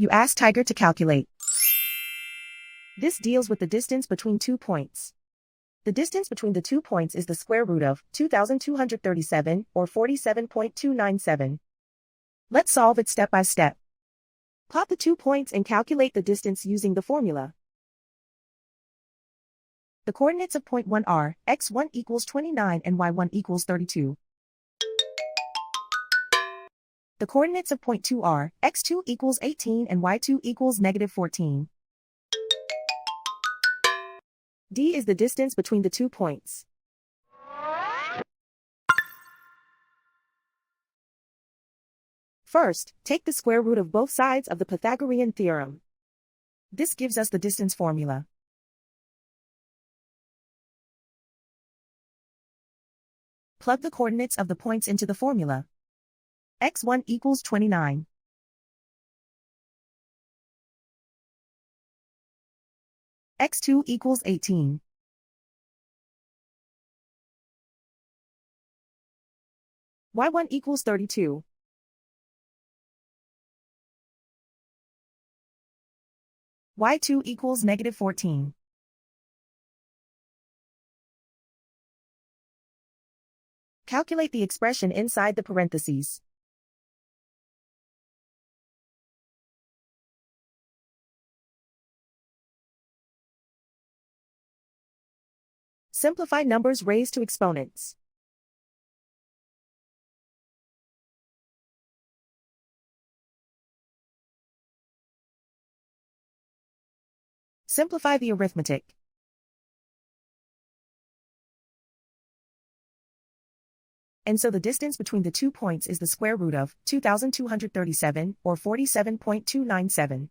You ask Tiger to calculate. This deals with the distance between 2 points. The distance between the 2 points is the square root of 2,237, or 47.297. Let's solve it step by step. Plot the 2 points and calculate the distance using the formula. The coordinates of point 1 are x1 equals 29 and y1 equals 32. The coordinates of point 2 are x2 equals 18 and y2 equals negative 14. D is the distance between the 2 points. First, take the square root of both sides of the Pythagorean theorem. This gives us the distance formula. Plug the coordinates of the points into the formula. x1 equals 29. x2 equals 18. y1 equals 32. y2 equals negative 14. Calculate the expression inside the parentheses. Simplify numbers raised to exponents. Simplify the arithmetic. And so the distance between the 2 points is the square root of 2,237, or 47.297.